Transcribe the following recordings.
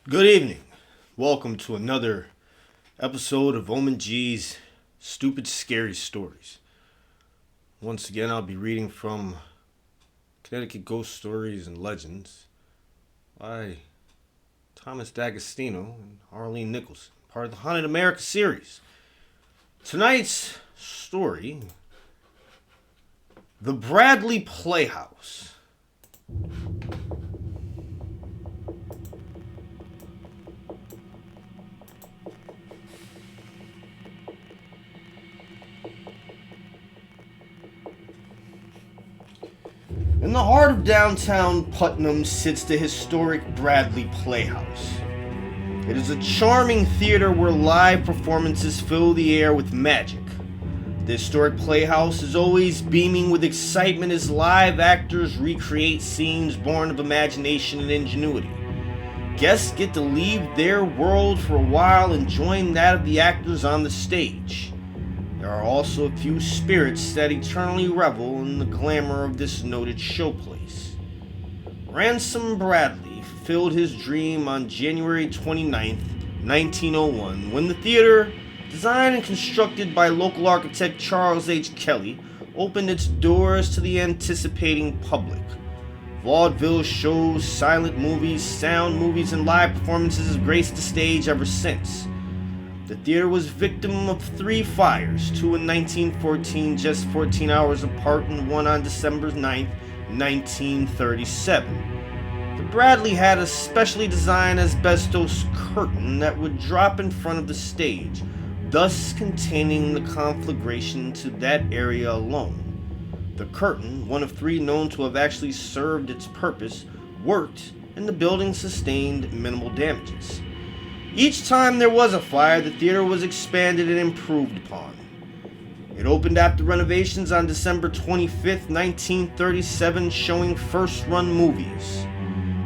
Good evening. Welcome to another episode of OmenG's Stupid Scary Stories. Once again, I'll be reading from Connecticut Ghost Stories and Legends by Thomas D'Agostino and Arlene Nicholson, part of the Haunted America series. Tonight's story, The Bradley Playhouse. In the heart of downtown Putnam sits the historic Bradley Playhouse. It is a charming theater where live performances fill the air with magic. The historic Playhouse is always beaming with excitement as live actors recreate scenes born of imagination and ingenuity. Guests get to leave their world for a while and join that of the actors on the stage. There are also a few spirits that eternally revel in the glamour of this noted showplace. Ransom Bradley fulfilled his dream on January 29, 1901, when the theater, designed and constructed by local architect Charles H. Kelly, opened its doors to the anticipating public. Vaudeville shows, silent movies, sound movies, and live performances have graced the stage ever since. The theater was victim of 3 fires, 2 in 1914, just 14 hours apart, and 1 on December 9, 1937. The Bradley had a specially designed asbestos curtain that would drop in front of the stage, thus containing the conflagration to that area alone. The curtain, one of 3 known to have actually served its purpose, worked, and the building sustained minimal damages. Each time there was a fire, the theater was expanded and improved upon. It opened after renovations on December 25, 1937, showing first-run movies.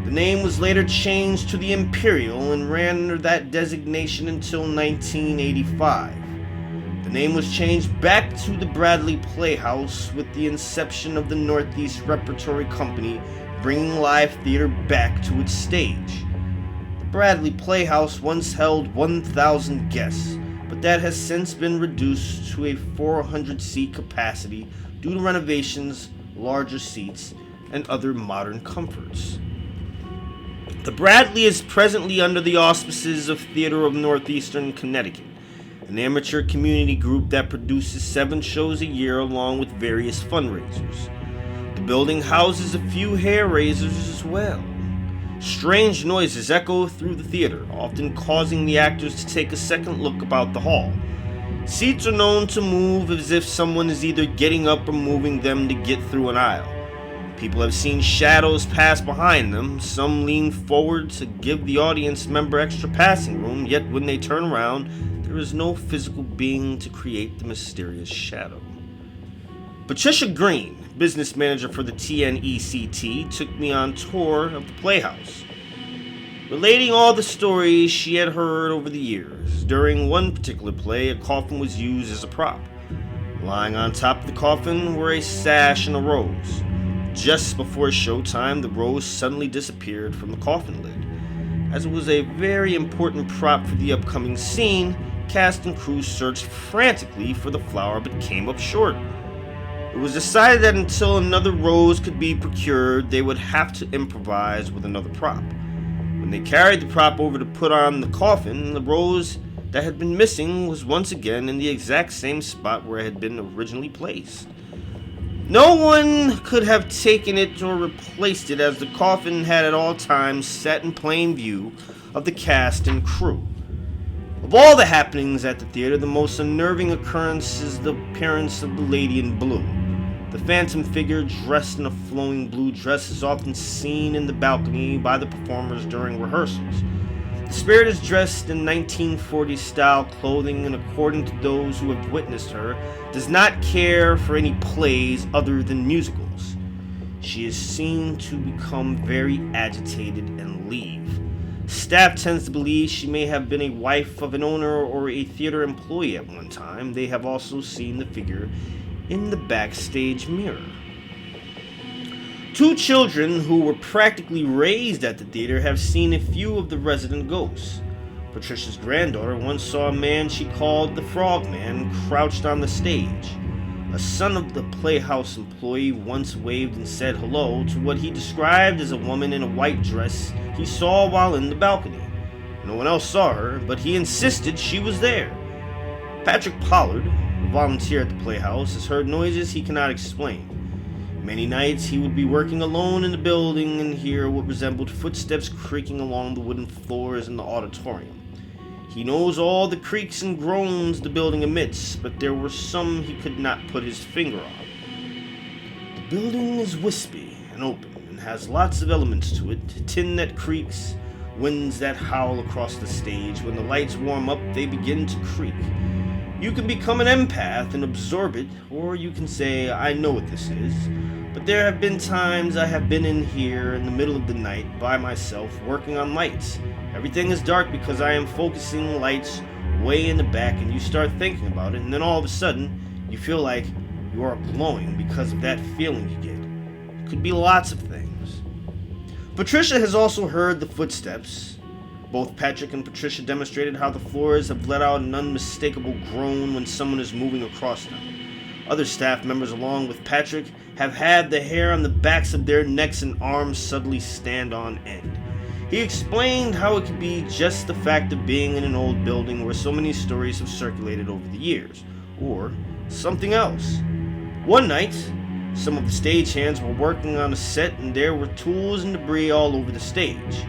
The name was later changed to the Imperial and ran under that designation until 1985. The name was changed back to the Bradley Playhouse with the inception of the Northeast Repertory Company, bringing live theater back to its stage. Bradley Playhouse once held 1,000 guests, but that has since been reduced to a 400-seat capacity due to renovations, larger seats, and other modern comforts. The Bradley is presently under the auspices of Theater of Northeastern Connecticut, an amateur community group that produces 7 shows a year along with various fundraisers. The building houses a few hair raisers as well. Strange noises echo through the theater, often causing the actors to take a second look about the hall. Seats are known to move as if someone is either getting up or moving them to get through an aisle. People have seen shadows pass behind them. Some lean forward to give the audience member extra passing room, yet when they turn around, there is no physical being to create the mysterious shadow. Patricia Green, business manager for the TNECT, took me on tour of the Playhouse, relating all the stories she had heard over the years. During one particular play, a coffin was used as a prop. Lying on top of the coffin were a sash and a rose. Just before showtime, the rose suddenly disappeared from the coffin lid. As it was a very important prop for the upcoming scene, cast and crew searched frantically for the flower but came up short. It was decided that until another rose could be procured, they would have to improvise with another prop. When they carried the prop over to put on the coffin, the rose that had been missing was once again in the exact same spot where it had been originally placed. No one could have taken it or replaced it, as the coffin had at all times sat in plain view of the cast and crew. Of all the happenings at the theater, the most unnerving occurrence is the appearance of the lady in blue. The phantom figure dressed in a flowing blue dress is often seen in the balcony by the performers during rehearsals. The spirit is dressed in 1940s style clothing, and according to those who have witnessed her, does not care for any plays other than musicals. She is seen to become very agitated and leave. Staff tends to believe she may have been a wife of an owner or a theater employee at one time. They have also seen the figure in the backstage mirror. Two children who were practically raised at the theater have seen a few of the resident ghosts. Patricia's granddaughter once saw a man she called the Frogman crouched on the stage. A son of the Playhouse employee once waved and said hello to what he described as a woman in a white dress he saw while in the balcony. No one else saw her, but he insisted she was there. Patrick Pollard, a volunteer at the Playhouse, has heard noises he cannot explain. Many nights he would be working alone in the building and hear what resembled footsteps creaking along the wooden floors in the auditorium. He knows all the creaks and groans the building emits, but there were some he could not put his finger on. The building is wispy and open and has lots of elements to it: tin that creaks, winds that howl across the stage. When the lights warm up, they begin to creak. You can become an empath and absorb it, or you can say, I know what this is. But there have been times I have been in here in the middle of the night by myself working on lights. Everything is dark because I am focusing lights way in the back, and you start thinking about it, and then all of a sudden you feel like you are glowing because of that feeling you get. It could be lots of things. Patricia has also heard the footsteps. Both Patrick and Patricia demonstrated how the floors have let out an unmistakable groan when someone is moving across them. Other staff members, along with Patrick, have had the hair on the backs of their necks and arms suddenly stand on end. He explained how it could be just the fact of being in an old building where so many stories have circulated over the years, or something else. One night, some of the stagehands were working on a set and there were tools and debris all over the stage.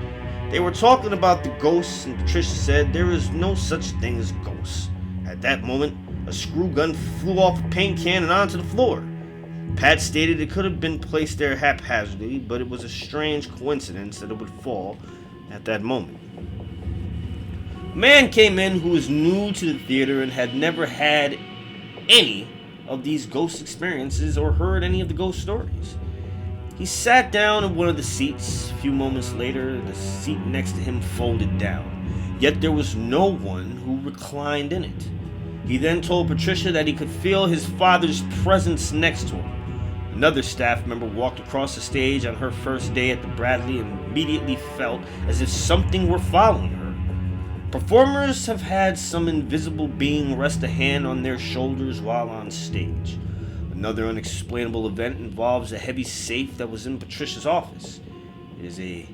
They were talking about the ghosts, and Patricia said there is no such thing as ghosts. At that moment, a screw gun flew off a paint can and onto the floor. Pat stated it could have been placed there haphazardly, but it was a strange coincidence that it would fall at that moment. A man came in who was new to the theater and had never had any of these ghost experiences or heard any of the ghost stories. He sat down in one of the seats. A few moments later, the seat next to him folded down, yet there was no one who reclined in it. He then told Patricia that he could feel his father's presence next to him. Another staff member walked across the stage on her first day at the Bradley and immediately felt as if something were following her. Performers have had some invisible being rest a hand on their shoulders while on stage. Another unexplainable event involves a heavy safe that was in Patricia's office. It is a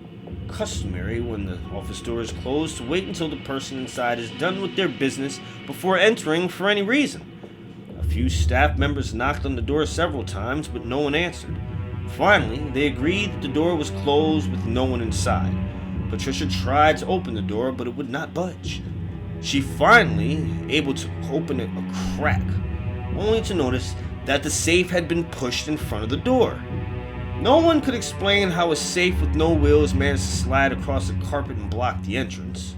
customary when the office door is closed to wait until the person inside is done with their business before entering for any reason. A few staff members knocked on the door several times, but no one answered. Finally, they agreed that the door was closed with no one inside. Patricia tried to open the door, but it would not budge. She finally able to open it a crack, only to notice that the safe had been pushed in front of the door. No one could explain how a safe with no wheels managed to slide across the carpet and block the entrance.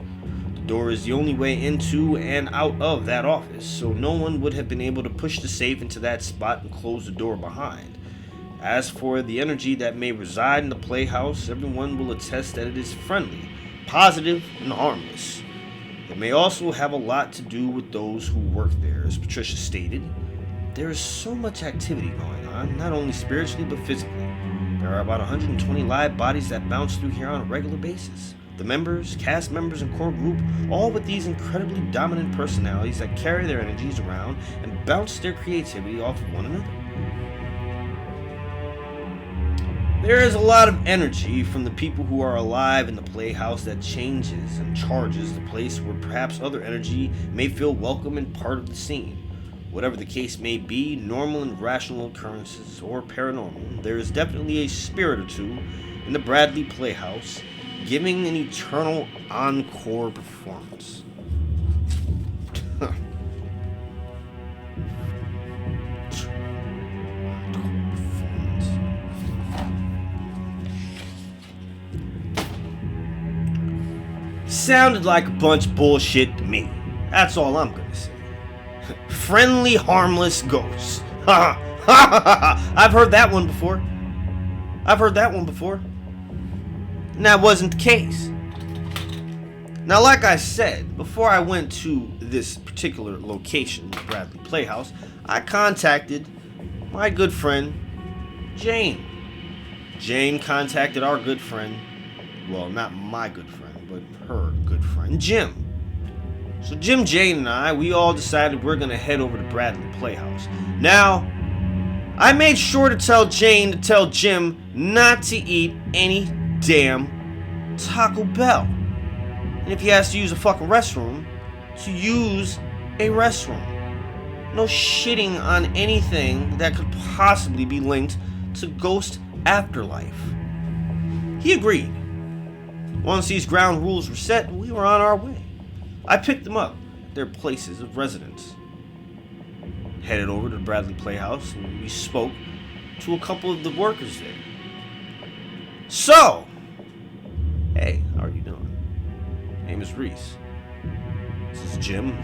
The door is the only way into and out of that office, so no one would have been able to push the safe into that spot and close the door behind. As for the energy that may reside in the Playhouse, everyone will attest that it is friendly, positive, and harmless. It may also have a lot to do with those who work there. As Patricia stated, there is so much activity going on, not only spiritually but physically. There are about 120 live bodies that bounce through here on a regular basis. The members, cast members, and core group, all with these incredibly dominant personalities that carry their energies around and bounce their creativity off of one another. There is a lot of energy from the people who are alive in the Playhouse that changes and charges the place where perhaps other energy may feel welcome and part of the scene. Whatever the case may be, normal and rational occurrences or paranormal, there is definitely a spirit or two in the Bradley Playhouse giving an eternal encore performance. Sounded like a bunch of bullshit to me. That's all I'm gonna say. Friendly, harmless ghosts. Ha ha ha! I've heard that one before. And that wasn't the case. Now, like I said, before I went to this particular location, the Bradley Playhouse, I contacted my good friend, Jane. Jane contacted our good friend, well, not my good friend, but her good friend, Jim. So Jim, Jane, and I, we all decided we're going to head over to Bradley Playhouse. Now, I made sure to tell Jane to tell Jim not to eat any damn Taco Bell. And if he has to use a fucking restroom, to use a restroom. No shitting on anything that could possibly be linked to Ghost Afterlife. He agreed. Once these ground rules were set, we were on our way. I picked them up at their places of residence. Headed over to the Bradley Playhouse and we spoke to a couple of the workers there. So, hey, how are you doing? My name is Reese. This is Jim,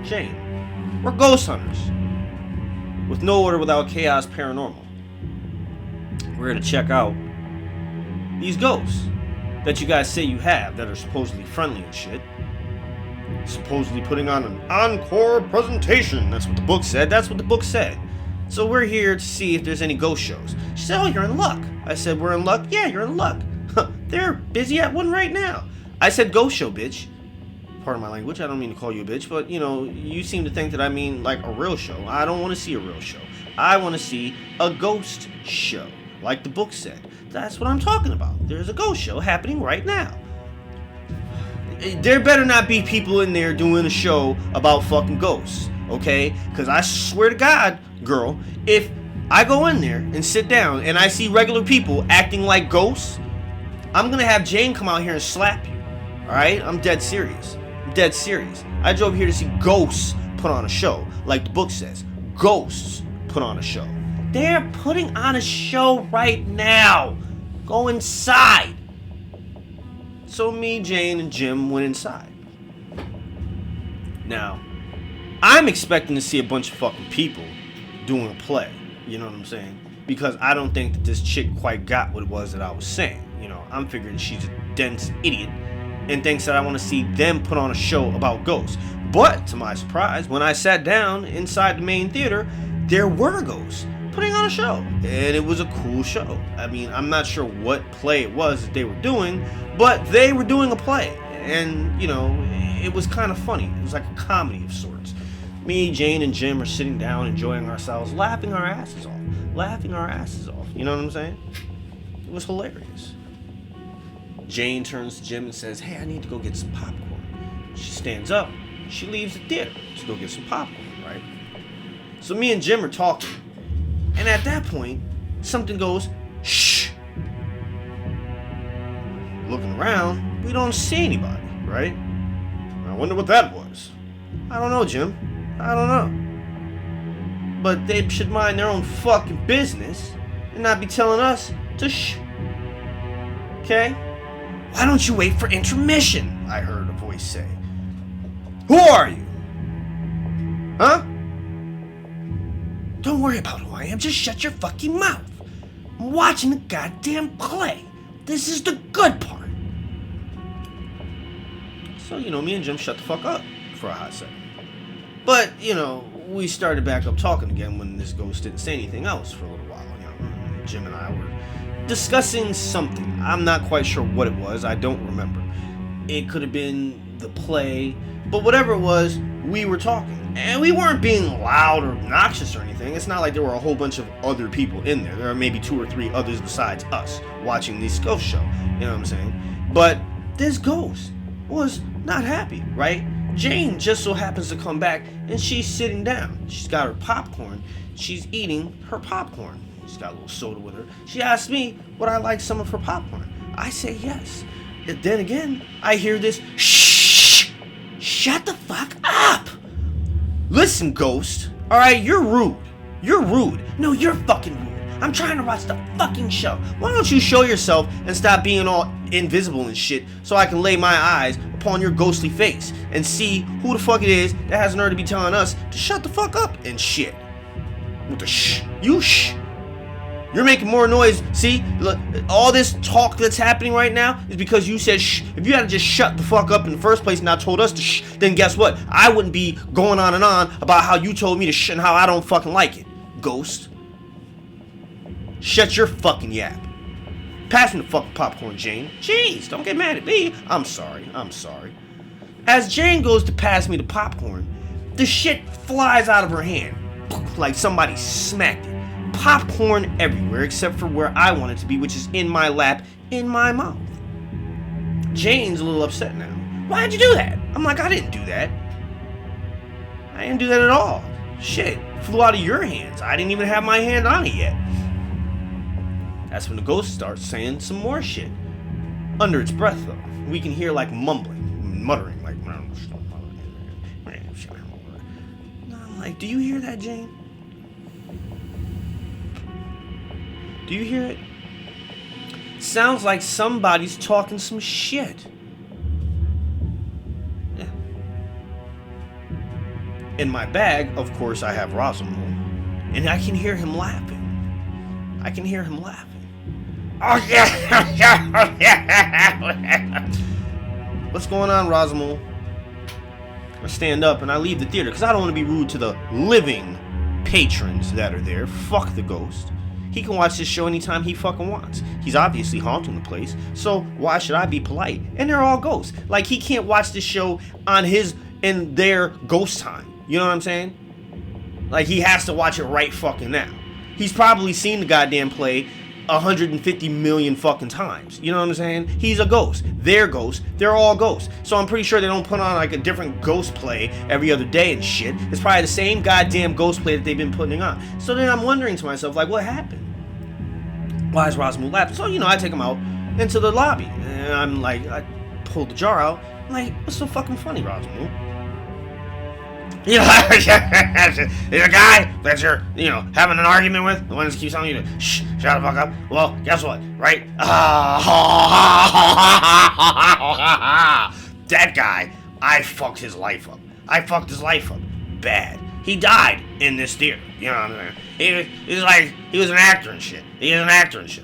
Jane. We're ghost hunters. With no order without chaos paranormal. We're here to check out these ghosts that you guys say you have that are supposedly friendly and shit. Supposedly putting on an encore presentation. That's what the book said. That's what the book said. So we're here to see if there's any ghost shows. She said, oh, you're in luck. I said, we're in luck? Yeah, you're in luck. They're busy at one right now. I said, ghost show, bitch. Pardon my language. I don't mean to call you a bitch, but, you know, you seem to think that I mean like a real show. I don't want to see a real show. I want to see a ghost show, like the book said. That's what I'm talking about. There's a ghost show happening right now. There better not be people in there doing a show about fucking ghosts, okay? Because I swear to God, girl, if I go in there and sit down and I see regular people acting like ghosts, I'm going to have Jane come out here and slap you, all right? I'm dead serious. I'm dead serious. I drove here to see ghosts put on a show, like the book says. Ghosts put on a show. They're putting on a show right now. Go inside. So me, Jane, and Jim went inside. Now, I'm expecting to see a bunch of fucking people doing a play. You know what I'm saying? Because I don't think that this chick quite got what it was that I was saying. You know, I'm figuring she's a dense idiot and thinks that I want to see them put on a show about ghosts. But, to my surprise, when I sat down inside the main theater, there were ghosts putting on a show. And it was a cool show. I mean, I'm not sure what play it was that they were doing, but they were doing a play. And, you know, it was kind of funny. It was like a comedy of sorts. Me, Jane, and Jim are sitting down, enjoying ourselves, laughing our asses off. Laughing our asses off. You know what I'm saying? It was hilarious. Jane turns to Jim and says, hey, I need to go get some popcorn. She stands up. She leaves the theater to go get some popcorn, right? So me and Jim are talking. And at that point, something goes, shh. Looking around, we don't see anybody, right? I wonder what that was. I don't know, Jim. I don't know. But they should mind their own fucking business and not be telling us to shh. Okay? Why don't you wait for intermission? I heard a voice say. Who are you? Huh? Don't worry about who I am. Just shut your fucking mouth. I'm watching the goddamn play. This is the good part. So, you know, me and Jim shut the fuck up for a hot second. But, you know, we started back up talking again when this ghost didn't say anything else for a little while. You know, Jim and I were discussing something. I'm not quite sure what it was. I don't remember. It could have been the play. But whatever it was, we were talking. And we weren't being loud or obnoxious or anything. It's not like there were a whole bunch of other people in there. There are maybe 2 or 3 others besides us watching this ghost show. You know what I'm saying? But this ghost was not happy, right? Jane just so happens to come back and she's sitting down. She's got her popcorn. She's eating her popcorn. She's got a little soda with her. She asked me would I like some of her popcorn. I say yes. And then again, I hear this, shh, shut the fuck up. Listen, ghost, alright, you're rude. You're rude. No, you're fucking rude. I'm trying to watch the fucking show. Why don't you show yourself and stop being all invisible and shit so I can lay my eyes upon your ghostly face and see who the fuck it is that has nerve to be telling us to shut the fuck up and shit. With the shh. You shh. You're making more noise. See, look, all this talk that's happening right now is because you said shh. If you had to just shut the fuck up in the first place and not told us to shh, then guess what? I wouldn't be going on and on about how you told me to shh and how I don't fucking like it. Ghost. Shut your fucking yap. Pass me the fucking popcorn, Jane. Jeez, don't get mad at me. I'm sorry. As Jane goes to pass me the popcorn, the shit flies out of her hand. Like somebody smacked it. Popcorn everywhere except for where I want it to be, which is in my lap, in my mouth. Jane's a little upset now. Why'd you do that? I'm like, I didn't do that. I didn't do that at all. Shit, flew out of your hands. I didn't even have my hand on it yet. That's when the ghost starts saying some more shit. Under its breath, though. We can hear like mumbling, muttering, like... I'm like, do you hear that, Jane? Do you hear it? Sounds like somebody's talking some shit. Yeah. In my bag, of course, I have Rosamond, and I can hear him laughing. Oh yeah. What's going on, Rosamond? I stand up and I leave the theater because I don't want to be rude to the living patrons that are there. Fuck the ghost. He can watch this show anytime he fucking wants. He's obviously haunting the place, so why should I be polite? And they're all ghosts. Like, he can't watch this show on his and their ghost time. You know what I'm saying? Like, he has to watch it right fucking now. He's probably seen the goddamn play 150 million fucking times. You know what I'm saying? He's a ghost. They're ghosts. They're all ghosts. So I'm pretty sure they don't put on like a different ghost play every other day and shit. It's probably the same goddamn ghost play that they've been putting on. So then I'm wondering to myself, like, what happened? Why is Rosamond laughing? So, I take him out into the lobby. And I'm like, I pulled the jar out. I'm like, what's so fucking funny, Rosamond? There's a guy that you're, having an argument with, the one that keeps telling you to shut the fuck up. Well, guess what, right? That guy, I fucked his life up. Bad. He died in this theater. You know what I'm saying? He was an actor and shit.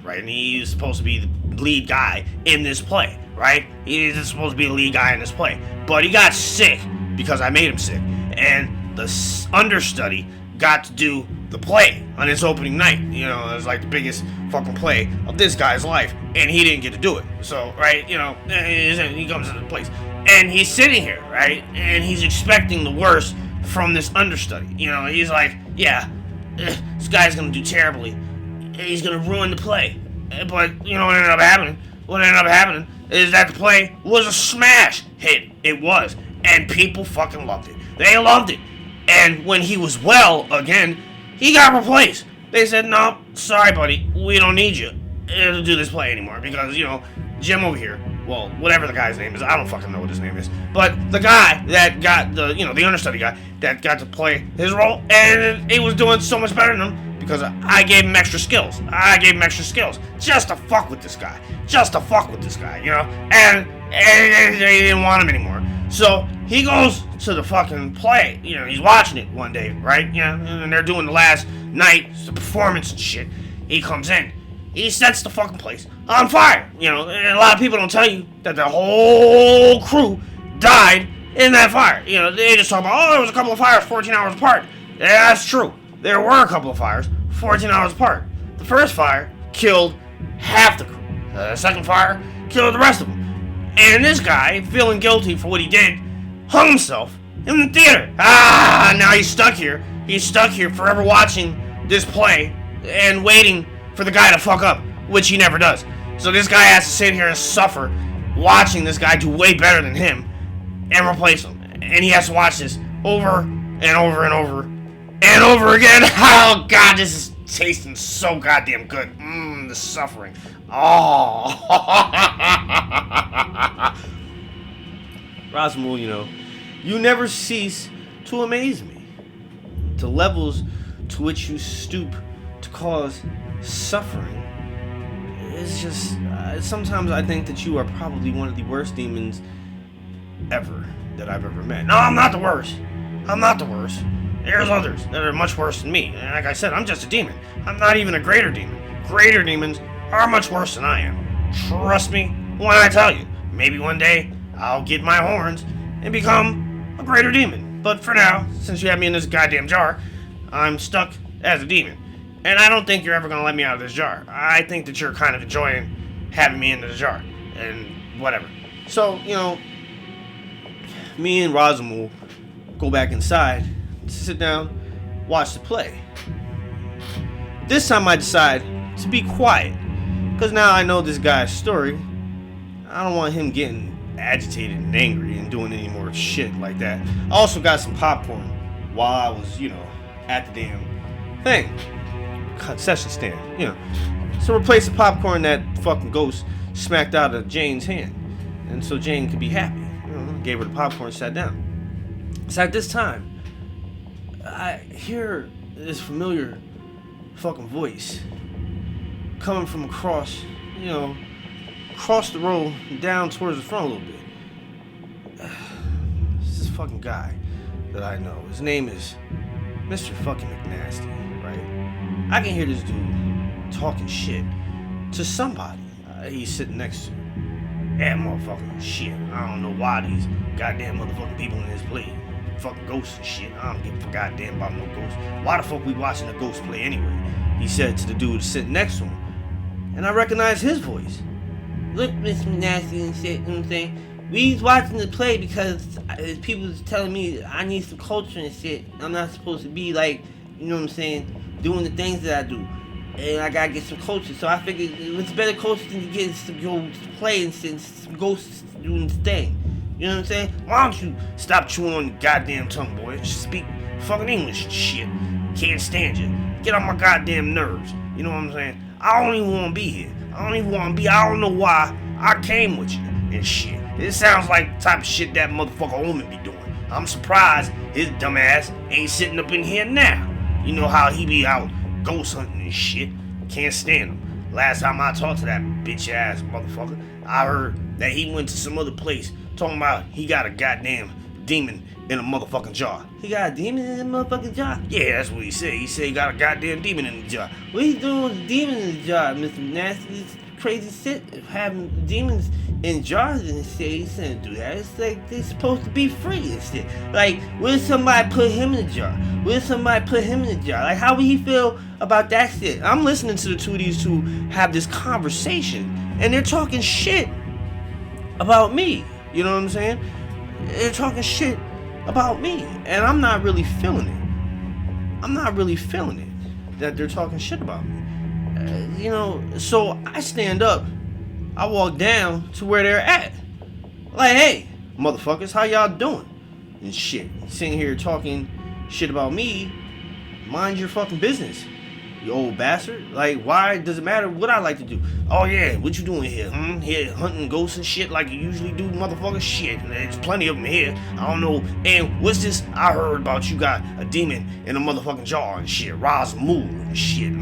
Right? And he was supposed to be the lead guy in this play, right? He was supposed to be the lead guy in this play. But he got sick because I made him sick. And the understudy got to do the play on its opening night. It was like the biggest fucking play of this guy's life, and he didn't get to do it. So, right, he comes to the place, and he's sitting here, right, and he's expecting the worst from this understudy. He's like, yeah, this guy's gonna do terribly. He's gonna ruin the play. But what ended up happening? What ended up happening is that the play was a smash hit. It was, and people fucking loved it. They loved it. And when he was well again, he got replaced. They said, no, sorry, buddy, we don't need you to do this play anymore because, Jim over here, well, whatever the guy's name is, I don't fucking know what his name is, but the guy that got the understudy guy that got to play his role, and he was doing so much better than him because I gave him extra skills. Just to fuck with this guy. And they didn't want him anymore. So he goes to the fucking play. He's watching it one day, right? And they're doing the last night, the performance and shit. He comes in. He sets the fucking place on fire. And a lot of people don't tell you that the whole crew died in that fire. They just talk about, there was a couple of fires 14 hours apart. Yeah, that's true. There were a couple of fires 14 hours apart. The first fire killed half the crew. The second fire killed the rest of them. And this guy, feeling guilty for what he did, hung himself in the theater. Now he's stuck here. He's stuck here forever watching this play and waiting for the guy to fuck up, which he never does. So this guy has to sit here and suffer watching this guy do way better than him and replace him. And he has to watch this over and over and over and over again. Oh, God, this is tasting so goddamn good. The suffering. Oh. Rosamond, you never cease to amaze me. To levels to which you stoop to cause suffering. It's just, sometimes I think that you are probably one of the worst demons ever that I've ever met. No, I'm not the worst. There's others that are much worse than me. And like I said, I'm just a demon. I'm not even a greater demon. Greater demons are much worse than I am. Trust me when I tell you. Maybe one day I'll get my horns and become a greater demon. But for now, since you have me in this goddamn jar, I'm stuck as a demon. And I don't think you're ever going to let me out of this jar. I think that you're kind of enjoying having me in the jar and whatever. So, me and Rosamund go back inside, sit down, watch the play. This time I decide to be quiet, because now I know this guy's story. I don't want him getting agitated and angry and doing any more shit like that. I also got some popcorn while I was, at the damn thing. Concession stand, So replace the popcorn that fucking ghost smacked out of Jane's hand. And so Jane could be happy. Gave her the popcorn, sat down. So at this time, I hear this familiar fucking voice coming from across the road down towards the front a little bit. It's this fucking guy that I know. His name is Mr. fucking McNasty, right? I can hear this dude talking shit to somebody he's sitting next to. That motherfucking shit. I don't know why these goddamn motherfucking people in this play. Fucking ghosts and shit. I don't give a goddamn about no ghosts. Why the fuck we watching a ghost play anyway? He said to the dude sitting next to him. And I recognize his voice. Look, Mr. Nasty and shit, you know what I'm saying? We was watching the play because people was telling me I need some culture and shit. I'm not supposed to be like, you know what I'm saying, doing the things that I do. And I gotta get some culture. So I figured it's better culture than to get to go to play and shit, some ghosts doing the thing. You know what I'm saying? Why don't you stop chewing on your goddamn tongue, boy? Just speak fucking English and shit. Can't stand you. Get on my goddamn nerves. You know what I'm saying? I don't even want to be here. I don't know why I came with you and shit. It sounds like the type of shit that motherfucker Omen be doing. I'm surprised his dumb ass ain't sitting up in here now. You know how he be out ghost hunting and shit. Can't stand him. Last time I talked to that bitch ass motherfucker, I heard that he went to some other place talking about he got a goddamn demon in a motherfucking jar. He got a demon in a motherfucking jar? Yeah, that's what he said. He said he got a goddamn demon in the jar. What he doing with the demon in the jar, Mr. Nasty? This crazy shit, having demons in jars and shit. He shouldn't do that. It's like they're supposed to be free and shit. Like, what if somebody put him in the jar? Like, how would he feel about that shit? I'm listening to the two of these two have this conversation, and they're talking shit about me. You know what I'm saying? They're talking shit about me, and I'm not really feeling it that they're talking shit about me. So I stand up, I walk down to where they're at, like, hey, motherfuckers, how y'all doing? And shit, sitting here talking shit about me. Mind your fucking business, you old bastard. Like, why does it matter what I like to do? Oh yeah, what you doing here? Here hunting ghosts and shit like you usually do, motherfucker? Shit, there's plenty of them here. I don't know. And what's this I heard about? You got a demon in a motherfucking jar and shit. Ra's-Moon and shit.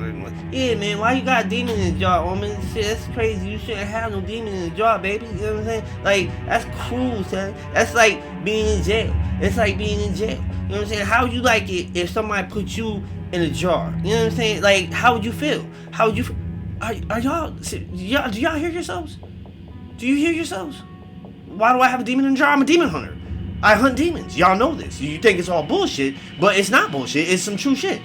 Yeah, man, why you got a demon in the jar, woman? Shit, that's crazy. You shouldn't have no demon in the jar, baby. You know what I'm saying? Like, that's cruel, son. That's like being in jail. It's like being in jail. You know what I'm saying? How would you like it if somebody put you in a jar? You know what I'm saying? Like, how would you feel? How would you feel? Are y'all, do y'all hear yourselves? Do you hear yourselves? Why do I have a demon in a jar? I'm a demon hunter. I hunt demons. Y'all know this. You think it's all bullshit, but it's not bullshit. It's some true shit.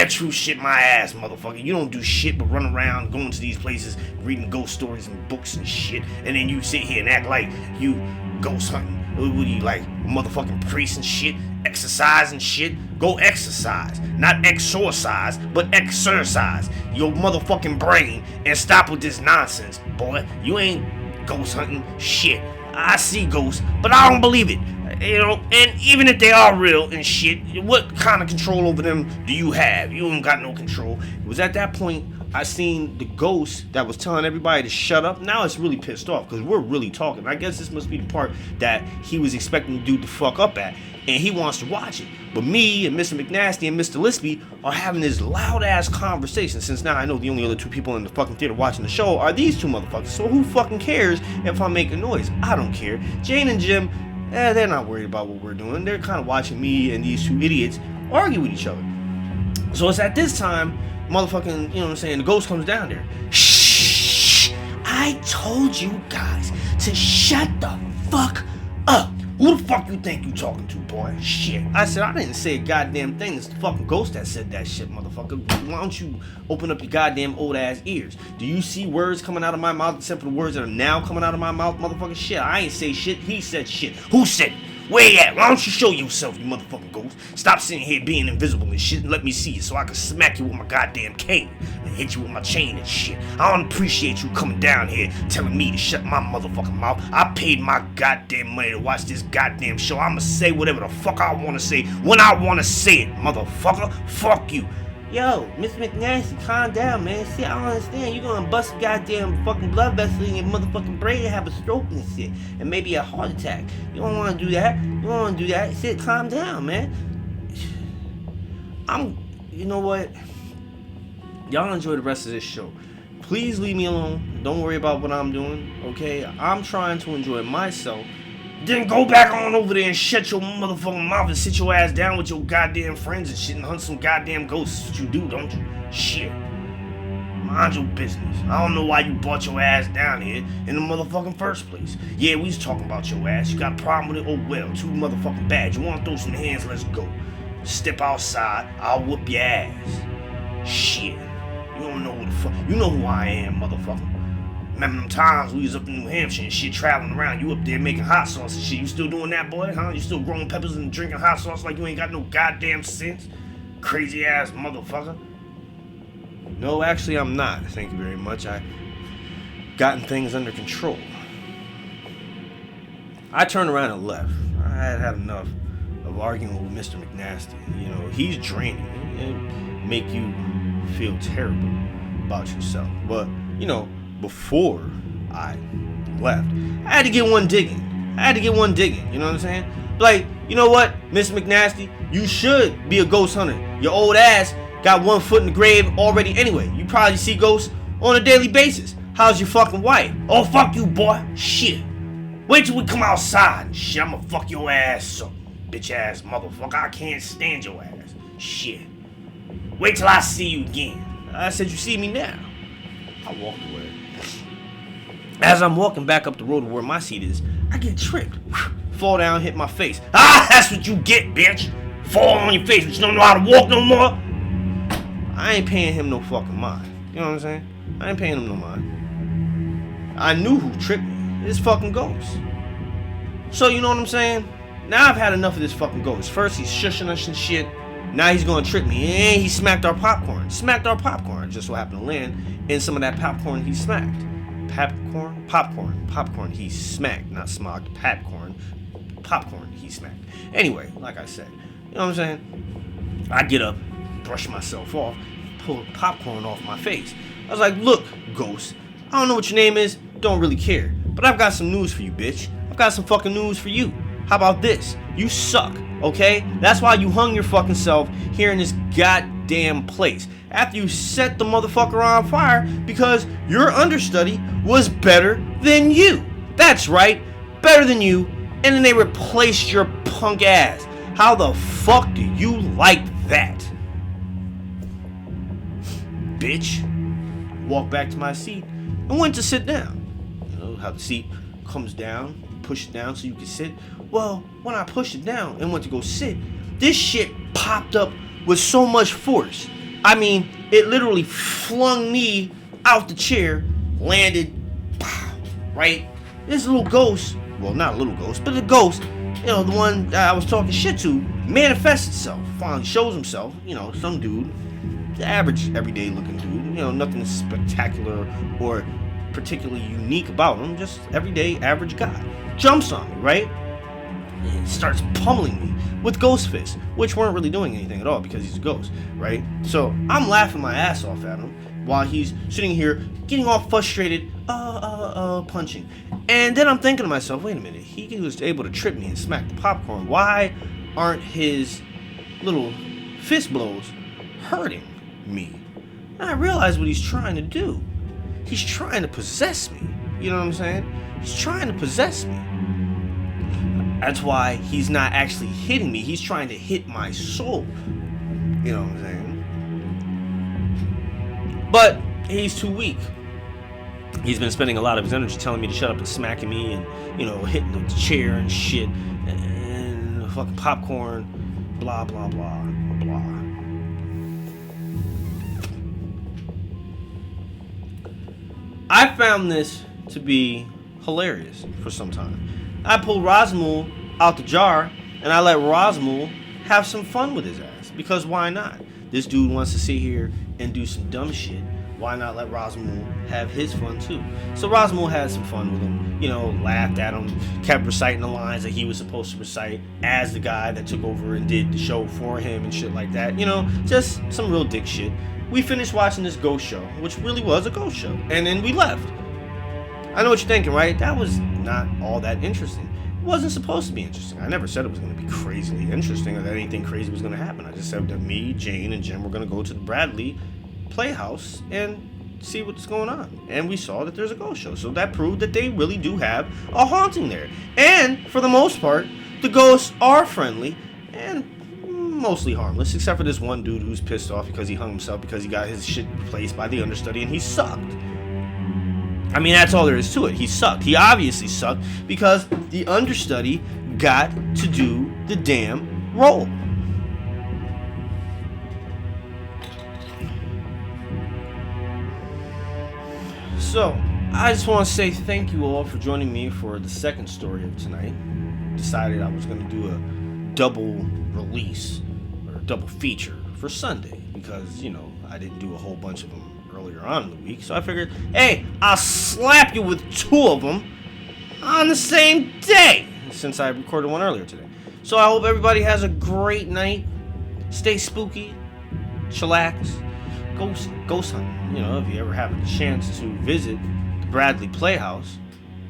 True shit my ass, motherfucker. You don't do shit but run around going to these places, reading ghost stories and books and shit, and then you sit here and act like you ghost hunting. What are you, like, motherfucking priest and shit? Exercise and shit? Go exercise. Not exorcise, but exercise your motherfucking brain and stop with this nonsense, boy. You ain't ghost hunting shit. I see ghosts, but I don't believe it. And even if they are real and shit, what kind of control over them do you have? You ain't got no control. It was at that point I seen the ghost that was telling everybody to shut up. Now it's really pissed off because we're really talking. I guess this must be the part that he was expecting the dude to fuck up at, and he wants to watch it. But me and Mr. McNasty and Mr. Lispy are having this loud ass conversation, since now I know the only other two people in the fucking theater watching the show are these two motherfuckers. So who fucking cares if I make a noise? I don't care. Jane and Jim, they're not worried about what we're doing. They're kind of watching me and these two idiots argue with each other. So it's at this time, motherfucking, you know what I'm saying, the ghost comes down there. Shh! I told you guys to shut the fuck up. Who the fuck you think you talking to, boy? Shit. I said, I didn't say a goddamn thing. It's the fucking ghost that said that shit, motherfucker. Why don't you open up your goddamn old ass ears? Do you see words coming out of my mouth except for the words that are now coming out of my mouth, motherfucker? Shit, I ain't say shit. He said shit. Who said it? Where you at? Why don't you show yourself, you motherfucking ghost? Stop sitting here being invisible and shit and let me see you so I can smack you with my goddamn cane and hit you with my chain and shit. I don't appreciate you coming down here telling me to shut my motherfucking mouth. I paid my goddamn money to watch this goddamn show. I'ma say whatever the fuck I wanna say when I wanna say it, motherfucker. Fuck you. Yo, Miss McNasty, calm down, man. See, I don't understand. You're gonna bust a goddamn fucking blood vessel in your motherfucking brain and have a stroke and shit. And maybe a heart attack. You don't wanna do that. You don't wanna do that. Shit, calm down, man. You know what? Y'all enjoy the rest of this show. Please leave me alone. Don't worry about what I'm doing, okay? I'm trying to enjoy myself. Then go back on over there and shut your motherfucking mouth and sit your ass down with your goddamn friends and shit and hunt some goddamn ghosts. That's what you do, don't you? Shit. Mind your business. I don't know why you brought your ass down here in the motherfucking first place. Yeah, we was talking about your ass. You got a problem with it? Oh well, too motherfucking bad. You wanna throw some hands? Let's go. Step outside, I'll whoop your ass. Shit. You don't know who the fuck. You know who I am, motherfucker. Remember them times we was up in New Hampshire and shit, traveling around, you up there making hot sauce and shit. You still doing that, boy, huh? You still growing peppers and drinking hot sauce like you ain't got no goddamn sense? Crazy ass motherfucker. No, actually I'm not. Thank you very much. I gotten things under control. I turned around and left. I had enough of arguing with Mr. McNasty. You know, he's draining. It make you feel terrible about yourself. But, you know, before I left, I had to get one digging. You know what I'm saying? Like, you know what, Miss McNasty? You should be a ghost hunter. Your old ass got 1 foot in the grave already anyway. You probably see ghosts on a daily basis. How's your fucking wife? Oh, fuck you, boy. Shit. Wait till we come outside and shit. I'ma fuck your ass up, bitch ass motherfucker. I can't stand your ass. Shit. Wait till I see you again. I said you see me now. I walked away. As I'm walking back up the road to where my seat is, I get tripped. Fall down, hit my face. Ah, that's what you get, bitch. Fall on your face, but you don't know how to walk no more. I ain't paying him no fucking mind. You know what I'm saying? I ain't paying him no mind. I knew who tripped me. This fucking ghost. So you know what I'm saying? Now I've had enough of this fucking ghost. First he's shushing us and shit. Now he's gonna trick me. And he smacked our popcorn. Just so happened to land in some of that popcorn he smacked. Popcorn he smacked. Not smocked. Popcorn he smacked. Anyway, like I said, you know what I'm saying? I get up, brush myself off, pull popcorn off my face. I was like, look, ghost, I don't know what your name is, don't really care, but I've got some news for you, bitch. I've got some fucking news for you. How about this? You suck, okay? That's why you hung your fucking self here in this goddamn place after you set the motherfucker on fire because your understudy was better than you. That's right, better than you, and then they replaced your punk ass. How the fuck do you like that? Bitch. Walked back to my seat and went to sit down. You know how the seat comes down, push it down so you can sit. Well, when I pushed it down and went to go sit, this shit popped up with so much force. I mean, it literally flung me out the chair, landed, right? This little ghost, well, not a little ghost, but a ghost, you know, the one that I was talking shit to, manifests itself, finally shows himself, you know, some dude, the average, everyday looking dude, you know, nothing spectacular or particularly unique about him, just everyday average guy. Jumps on me, right? And starts pummeling me with ghost fists, which weren't really doing anything at all because he's a ghost, right? So I'm laughing my ass off at him while he's sitting here getting all frustrated, punching. And then I'm thinking to myself, wait a minute, he was able to trip me and smack the popcorn. Why aren't his little fist blows hurting me? And I realize what he's trying to do. He's trying to possess me. You know what I'm saying? He's trying to possess me. That's why he's not actually hitting me. He's trying to hit my soul. You know what I'm saying? But he's too weak. He's been spending a lot of his energy telling me to shut up and smacking me and, you know, hitting the chair and shit and fucking popcorn, blah, blah, blah, blah. I found this to be hilarious for some time. I pulled Rosmul out the jar and I let Rosmul have some fun with his ass, because why not? This dude wants to sit here and do some dumb shit. Why not let Rosmul have his fun too? So Rosmul had some fun with him, you know, laughed at him, kept reciting the lines that he was supposed to recite as the guy that took over and did the show for him and shit like that. You know, just some real dick shit. We finished watching this ghost show, which really was a ghost show, and then we left. I know what you're thinking, right? That was not all that interesting. It wasn't supposed to be interesting. I never said it was going to be crazily interesting or that anything crazy was going to happen. I just said that me, Jane, and Jim were going to go to the Bradley Playhouse and see what's going on. And we saw that there's a ghost show. So that proved that they really do have a haunting there. And for the most part, the ghosts are friendly and mostly harmless, except for this one dude who's pissed off because he hung himself because he got his shit replaced by the understudy and he sucked. I mean, that's all there is to it. He sucked. He obviously sucked because the understudy got to do the damn role. So, I just want to say thank you all for joining me for the second story of tonight. Decided I was going to do a double release or a double feature for Sunday because, you know, I didn't do a whole bunch of them earlier on in the week. So I figured, hey, I'll slap you with two of them on the same day since I recorded one earlier today. So I hope everybody has a great night. Stay spooky, chillax, ghost hunting. You know, if you ever have a chance to visit the Bradley Playhouse,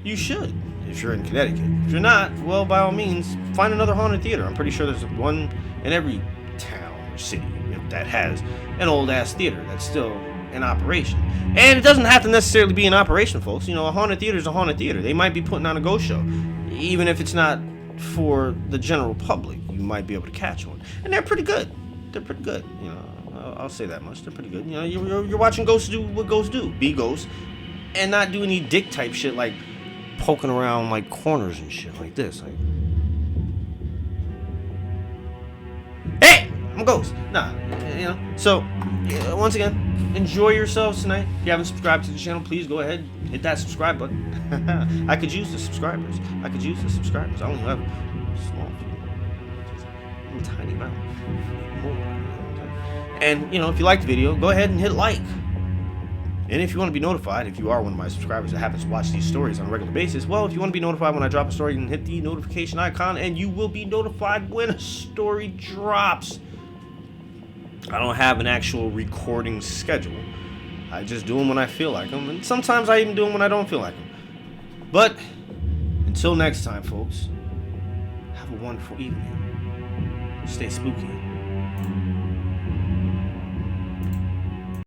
you should, if you're in Connecticut. If you're not, well, by all means, find another haunted theater. I'm pretty sure there's one in every town or city that has an old-ass theater that's still in operation. And it doesn't have to necessarily be in operation, folks. You know, a haunted theater is a haunted theater. They might be putting on a ghost show. Even if it's not for the general public, you might be able to catch one. And they're pretty good. They're pretty good, you know. I'll say that much. They're pretty good. You know, you're watching ghosts do what ghosts do. Be ghosts. And not do any dick type shit like poking around like corners and shit like this. Like, hey, I'm a ghost. Nah, you know. So, yeah, once again, enjoy yourselves tonight. If you haven't subscribed to the channel, please go ahead and hit that subscribe button. I could use the subscribers. I only have a small few. A tiny amount. More. And, you know, if you like the video, go ahead and hit like. And if you want to be notified, if you are one of my subscribers that happens to watch these stories on a regular basis, well, if you want to be notified when I drop a story, you can hit the notification icon and you will be notified when a story drops. I don't have an actual recording schedule. I just do them when I feel like them. And sometimes I even do them when I don't feel like them. But until next time, folks, have a wonderful evening. Stay spooky.